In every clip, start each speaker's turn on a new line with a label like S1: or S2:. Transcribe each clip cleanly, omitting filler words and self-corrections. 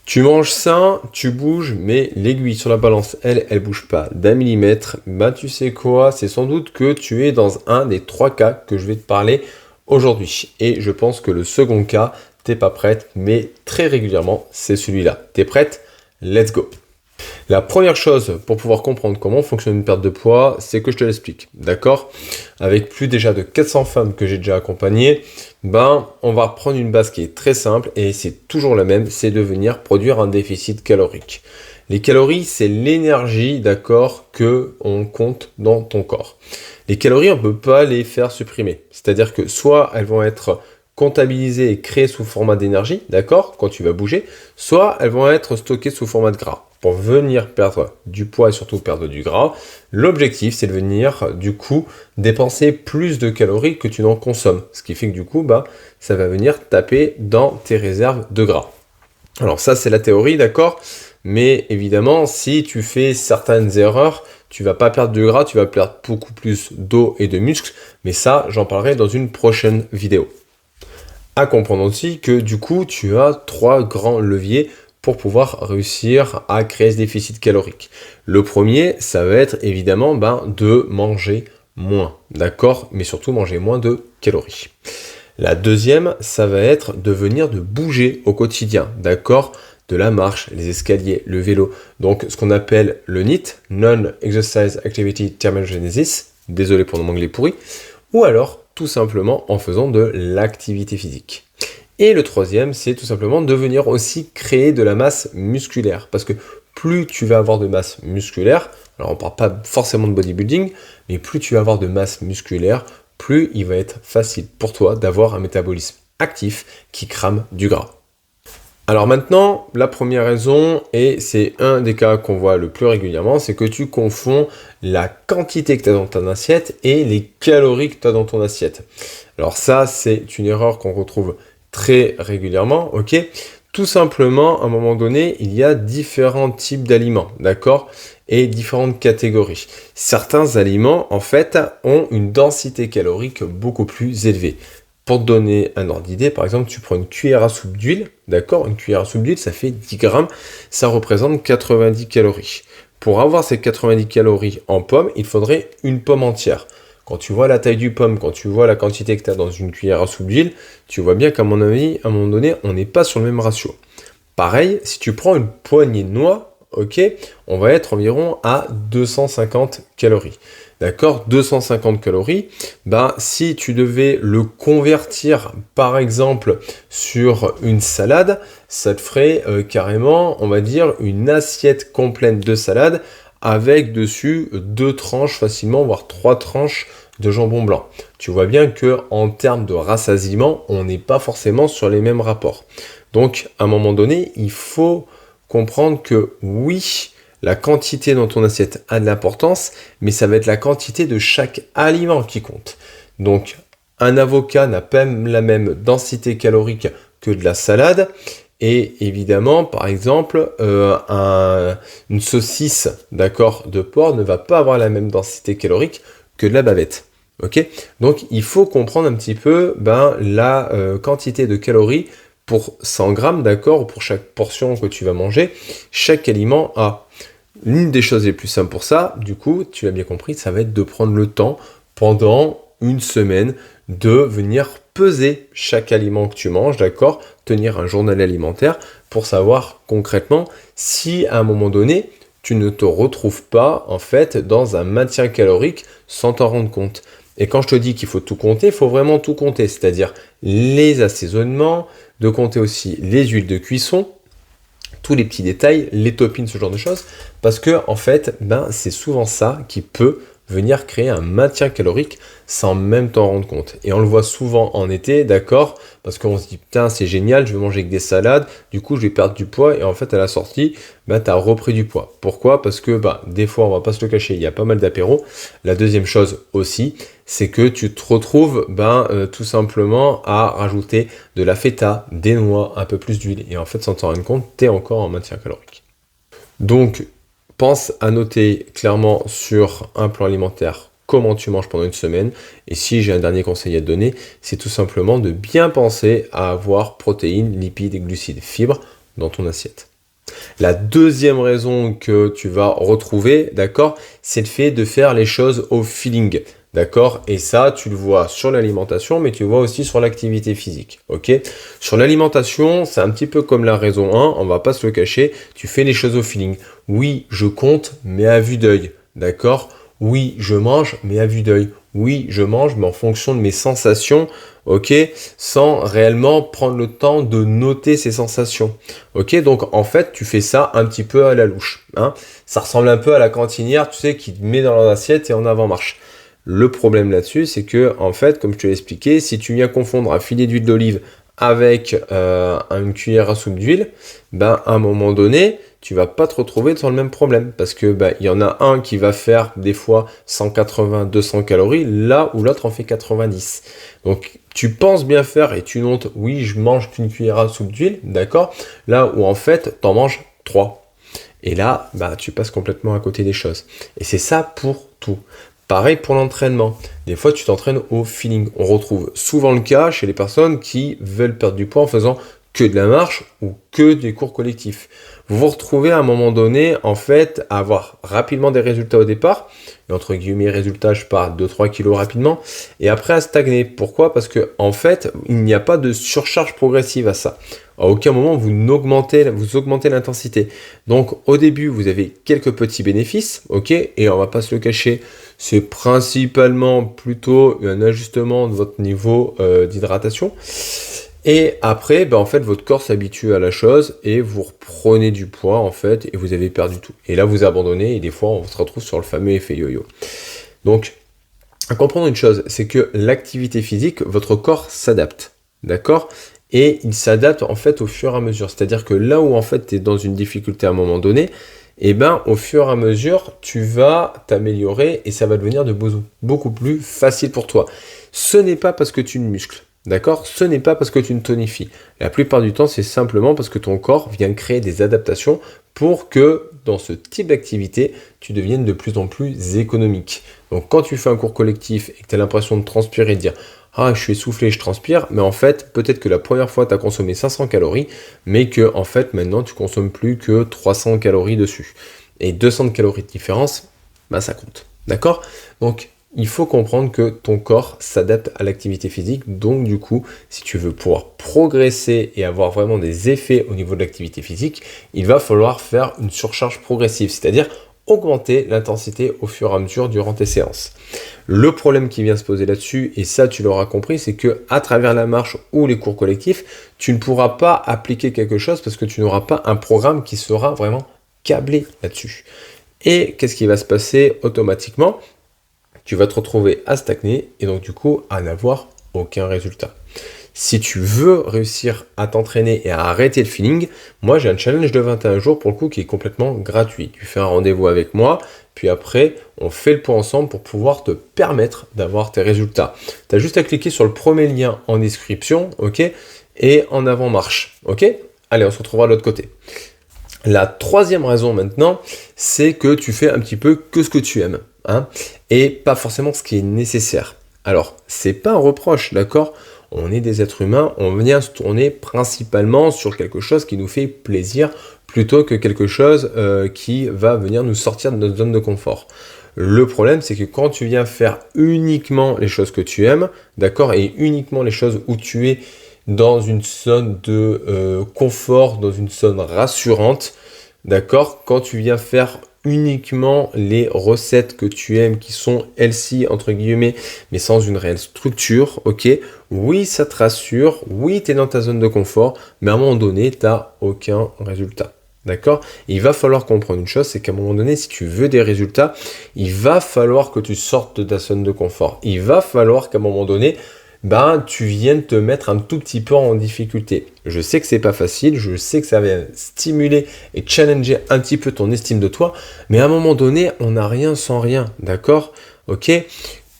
S1: Tu manges sain, tu bouges, mais l'aiguille sur la balance, elle bouge pas d'un millimètre. Ben tu sais quoi, c'est sans doute que tu es dans un des trois cas que je vais te parler aujourd'hui. Et je pense que le second cas, t'es pas prête, mais très régulièrement, c'est celui-là. T'es prête? Let's go! La première chose pour pouvoir comprendre comment fonctionne une perte de poids, c'est que je te l'explique, d'accord? Avec plus déjà de 400 femmes que j'ai déjà accompagnées, on va prendre une base qui est très simple et c'est toujours la même, c'est de venir produire un déficit calorique. Les calories, c'est l'énergie, d'accord, que on compte dans ton corps. Les calories, on ne peut pas les faire supprimer. C'est-à-dire que soit elles vont être comptabilisées et créées sous format d'énergie, d'accord, quand tu vas bouger, soit elles vont être stockées sous format de gras. Pour venir perdre du poids et surtout perdre du gras, l'objectif c'est de venir du coup dépenser plus de calories que tu n'en consommes. Ce qui fait que du coup, ça va venir taper dans tes réserves de gras. Alors ça c'est la théorie, d'accord? Mais évidemment, si tu fais certaines erreurs, tu vas pas perdre du gras, tu vas perdre beaucoup plus d'eau et de muscles. Mais ça, j'en parlerai dans une prochaine vidéo. À comprendre aussi que du coup, tu as trois grands leviers pour pouvoir réussir à créer ce déficit calorique. Le premier, ça va être évidemment de manger moins, d'accord? Mais surtout manger moins de calories. La deuxième, ça va être de venir de bouger au quotidien, d'accord? De la marche, les escaliers, le vélo. Donc ce qu'on appelle le NEAT, Non-Exercise Activity Thermogenesis, désolé pour mon anglais pourri, ou alors tout simplement en faisant de l'activité physique. Et le troisième, c'est tout simplement de venir aussi créer de la masse musculaire. Parce que plus tu vas avoir de masse musculaire, alors on ne parle pas forcément de bodybuilding, mais plus tu vas avoir de masse musculaire, plus il va être facile pour toi d'avoir un métabolisme actif qui crame du gras. Alors maintenant, la première raison, et c'est un des cas qu'on voit le plus régulièrement, c'est que tu confonds la quantité que tu as dans ton assiette et les calories que tu as dans ton assiette. Alors ça, c'est une erreur qu'on retrouve très régulièrement, ok? Tout simplement, à un moment donné, il y a différents types d'aliments, d'accord? Et différentes catégories. Certains aliments, en fait, ont une densité calorique beaucoup plus élevée. Pour te donner un ordre d'idée, par exemple, tu prends une cuillère à soupe d'huile, d'accord? Une cuillère à soupe d'huile, ça fait 10 grammes, ça représente 90 calories. Pour avoir ces 90 calories en pomme, il faudrait une pomme entière. Quand tu vois la taille du pomme, quand tu vois la quantité que tu as dans une cuillère à soupe d'huile, tu vois bien qu'à mon avis, à un moment donné, on n'est pas sur le même ratio. Pareil, si tu prends une poignée de noix, ok, on va être environ à 250 calories. D'accord, 250 calories, si tu devais le convertir par exemple sur une salade, ça te ferait carrément, on va dire, une assiette complète de salade avec dessus 2 tranches facilement, voire 3 tranches de jambon blanc. Tu vois bien que en termes de rassasiement, on n'est pas forcément sur les mêmes rapports. Donc, à un moment donné, il faut comprendre que oui, la quantité dans ton assiette a de l'importance, mais ça va être la quantité de chaque aliment qui compte. Donc, un avocat n'a pas la même densité calorique que de la salade. Et évidemment, par exemple, une saucisse, d'accord, de porc ne va pas avoir la même densité calorique que de la bavette. Ok? Donc, il faut comprendre un petit peu la quantité de calories pour 100 grammes, d'accord, ou pour chaque portion que tu vas manger. Chaque aliment a. L'une des choses les plus simples pour ça, du coup, tu l'as bien compris, ça va être de prendre le temps pendant une semaine de venir peser chaque aliment que tu manges, d'accord, tenir un journal alimentaire pour savoir concrètement si à un moment donné, tu ne te retrouves pas en fait dans un maintien calorique sans t'en rendre compte. Et quand je te dis qu'il faut tout compter, il faut vraiment tout compter, c'est-à-dire les assaisonnements, de compter aussi les huiles de cuisson, tous les petits détails, les toppings, ce genre de choses, parce que en fait, c'est souvent ça qui peut venir créer un maintien calorique sans même t'en rendre compte. Et on le voit souvent en été, d'accord, parce qu'on se dit, putain, c'est génial, je vais manger que des salades, du coup, je vais perdre du poids, et en fait, à la sortie, tu as repris du poids. Pourquoi? Parce que, des fois, on va pas se le cacher, il y a pas mal d'apéros. La deuxième chose aussi, c'est que tu te retrouves, tout simplement à rajouter de la feta, des noix, un peu plus d'huile, et en fait, sans t'en rendre compte, tu es encore en maintien calorique. Donc, pense à noter clairement sur un plan alimentaire comment tu manges pendant une semaine. Et si j'ai un dernier conseil à te donner, c'est tout simplement de bien penser à avoir protéines, lipides et glucides, fibres dans ton assiette. La deuxième raison que tu vas retrouver, d'accord, c'est le fait de faire les choses au feeling. D'accord? Et ça, tu le vois sur l'alimentation, mais tu le vois aussi sur l'activité physique. Ok? Sur l'alimentation, c'est un petit peu comme la raison 1, on va pas se le cacher, tu fais les choses au feeling. Oui, je compte, mais à vue d'œil. D'accord? Oui, je mange, mais à vue d'œil. Oui, je mange, mais en fonction de mes sensations, ok? Sans réellement prendre le temps de noter ces sensations. Ok? Donc, en fait, tu fais ça un petit peu à la louche. Hein? Ça ressemble un peu à la cantinière, tu sais, qui te met dans l'assiette et en avant-marche. Le problème là-dessus, c'est que, en fait, comme je te l'ai expliqué, si tu viens confondre un filet d'huile d'olive avec une cuillère à soupe d'huile, ben, à un moment donné, tu vas pas te retrouver dans le même problème. Parce que, ben, il y en a un qui va faire des fois 180, 200 calories, là où l'autre en fait 90. Donc, tu penses bien faire et tu notes, oui, je mange qu'une cuillère à soupe d'huile, d'accord? Là où en fait, tu en manges 3. Et là, bah, tu passes complètement à côté des choses. Et c'est ça pour tout. Pareil pour l'entraînement. Des fois, tu t'entraînes au feeling. On retrouve souvent le cas chez les personnes qui veulent perdre du poids en faisant que de la marche ou que des cours collectifs. Vous vous retrouvez à un moment donné, en fait, à avoir rapidement des résultats au départ. Et entre guillemets, résultats, je parle de 2-3 kilos rapidement. Et après, à stagner. Pourquoi? Parce que, en fait, il n'y a pas de surcharge progressive à ça. À aucun moment, vous augmentez l'intensité. Donc, au début, vous avez quelques petits bénéfices, ok? Et on va pas se le cacher, c'est principalement plutôt un ajustement de votre niveau d'hydratation. Et après, ben, en fait, votre corps s'habitue à la chose et vous reprenez du poids, en fait, et vous avez perdu tout. Et là, vous abandonnez et des fois, on se retrouve sur le fameux effet yo-yo. Donc, à comprendre une chose, c'est que l'activité physique, votre corps s'adapte, d'accord? Et il s'adapte en fait au fur et à mesure. C'est-à-dire que là où en fait tu es dans une difficulté à un moment donné, et ben au fur et à mesure, tu vas t'améliorer et ça va devenir beaucoup plus facile pour toi. Ce n'est pas parce que tu ne muscles, d'accord? Ce n'est pas parce que tu ne tonifies. La plupart du temps, c'est simplement parce que ton corps vient créer des adaptations pour que dans ce type d'activité, tu deviennes de plus en plus économique. Donc quand tu fais un cours collectif et que tu as l'impression de transpirer et de dire ah, je suis essoufflé, je transpire, mais en fait, peut-être que la première fois, tu as consommé 500 calories, mais que en fait, maintenant, tu consommes plus que 300 calories dessus. Et 200 calories de différence, bah, ça compte. D'accord? Donc, il faut comprendre que ton corps s'adapte à l'activité physique. Donc, du coup, si tu veux pouvoir progresser et avoir vraiment des effets au niveau de l'activité physique, il va falloir faire une surcharge progressive, c'est-à-dire augmenter l'intensité au fur et à mesure durant tes séances. Le problème qui vient se poser là-dessus, et ça tu l'auras compris, c'est que à travers la marche ou les cours collectifs, tu ne pourras pas appliquer quelque chose parce que tu n'auras pas un programme qui sera vraiment câblé là-dessus. Et qu'est-ce qui va se passer automatiquement? Tu vas te retrouver à stagner et donc du coup à n'avoir aucun résultat. Si tu veux réussir à t'entraîner et à arrêter le feeling, moi j'ai un challenge de 21 jours pour le coup qui est complètement gratuit. Tu fais un rendez-vous avec moi, puis après on fait le point ensemble pour pouvoir te permettre d'avoir tes résultats. Tu as juste à cliquer sur le premier lien en description, ok, et en avant marche, ok. Allez, on se retrouvera de l'autre côté. La troisième raison maintenant, c'est que tu fais un petit peu que ce que tu aimes, hein, et pas forcément ce qui est nécessaire. Alors, c'est pas un reproche, d'accord? On est des êtres humains, on vient se tourner principalement sur quelque chose qui nous fait plaisir plutôt que quelque chose qui va venir nous sortir de notre zone de confort. Le problème, c'est que quand tu viens faire uniquement les choses que tu aimes, d'accord, et uniquement les choses où tu es dans une zone de confort, dans une zone rassurante, d'accord, quand tu viens faire uniquement les recettes que tu aimes qui sont healthy entre guillemets mais sans une réelle structure, ok, oui ça te rassure, oui tu es dans ta zone de confort, mais à un moment donné tu n'as aucun résultat, d'accord. Il va falloir comprendre une chose, c'est qu'à un moment donné si tu veux des résultats, il va falloir que tu sortes de ta zone de confort, il va falloir qu'à un moment donné ben, tu viennes te mettre un tout petit peu en difficulté. Je sais que c'est pas facile, je sais que ça va stimuler et challenger un petit peu ton estime de toi, mais à un moment donné, on n'a rien sans rien, d'accord? Ok?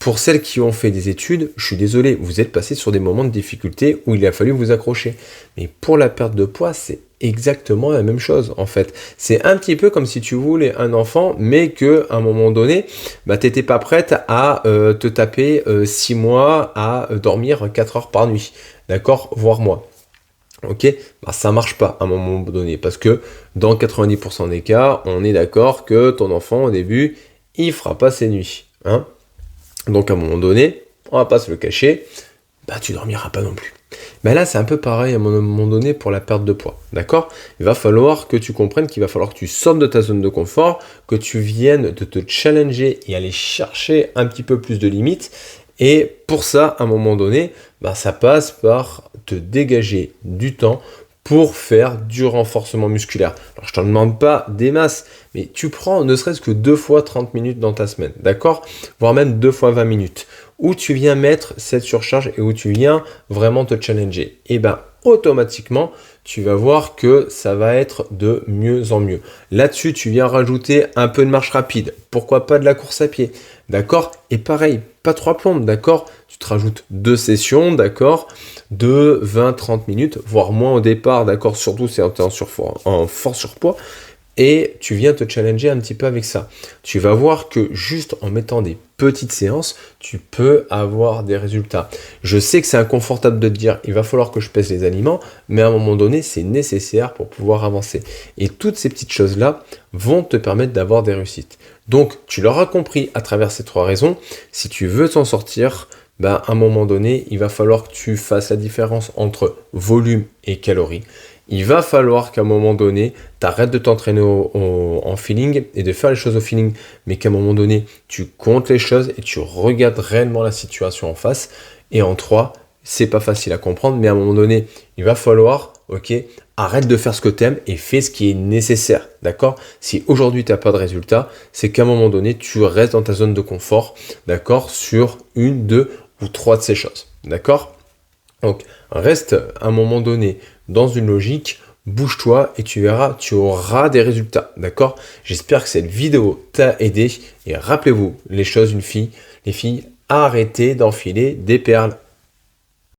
S1: Pour celles qui ont fait des études, je suis désolé, vous êtes passé sur des moments de difficulté où il a fallu vous accrocher. Mais pour la perte de poids, c'est exactement la même chose en fait. C'est un petit peu comme si tu voulais un enfant, mais que à un moment donné, bah, tu n'étais pas prête à te taper 6 mois à dormir 4 heures par nuit, d'accord, voire moins. ok, bah, ça marche pas à un moment donné, parce que dans 90% des cas, on est d'accord que ton enfant, au début, il fera pas ses nuits, hein. Donc à un moment donné, on va pas se le cacher, bah tu dormiras pas non plus. Mais là, c'est un peu pareil à un moment donné pour la perte de poids, d'accord? Il va falloir que tu comprennes qu'il va falloir que tu sortes de ta zone de confort, que tu viennes de te challenger et aller chercher un petit peu plus de limites. Et pour ça, à un moment donné, bah, ça passe par te dégager du temps pour faire du renforcement musculaire. Alors, je ne te demande pas des masses, mais tu prends ne serait-ce que 2 fois 30 minutes dans ta semaine, d'accord? Voire même 2 fois 20 minutes, où tu viens mettre cette surcharge et où tu viens vraiment te challenger. Et ben automatiquement, tu vas voir que ça va être de mieux en mieux. Là-dessus, tu viens rajouter un peu de marche rapide. Pourquoi pas de la course à pied, d'accord? Et pareil, pas 3 plombes, d'accord? Tu te rajoutes 2 sessions, d'accord? De 20-30 minutes, voire moins au départ, d'accord? Surtout si tu es en fort surpoids. Et tu viens te challenger un petit peu avec ça. Tu vas voir que juste en mettant des petites séances, tu peux avoir des résultats. Je sais que c'est inconfortable de te dire, il va falloir que je pèse les aliments, mais à un moment donné, c'est nécessaire pour pouvoir avancer. Et toutes ces petites choses-là vont te permettre d'avoir des réussites. Donc, tu l'auras compris à travers ces 3 raisons. Si tu veux t'en sortir, à un moment donné, il va falloir que tu fasses la différence entre volume et calories. Il va falloir qu'à un moment donné, tu arrêtes de t'entraîner en feeling et de faire les choses au feeling, mais qu'à un moment donné, tu comptes les choses et tu regardes réellement la situation en face. Et en 3, c'est pas facile à comprendre, mais à un moment donné, il va falloir, ok, arrête de faire ce que tu aimes et fais ce qui est nécessaire, d'accord? Si aujourd'hui tu n'as pas de résultat, c'est qu'à un moment donné, tu restes dans ta zone de confort, d'accord, sur 1, 2 ou 3 de ces choses, d'accord? Donc, reste à un moment donné dans une logique, bouge-toi et tu verras, tu auras des résultats, d'accord? J'espère que cette vidéo t'a aidé et rappelez-vous, les filles, arrêtez d'enfiler des perles.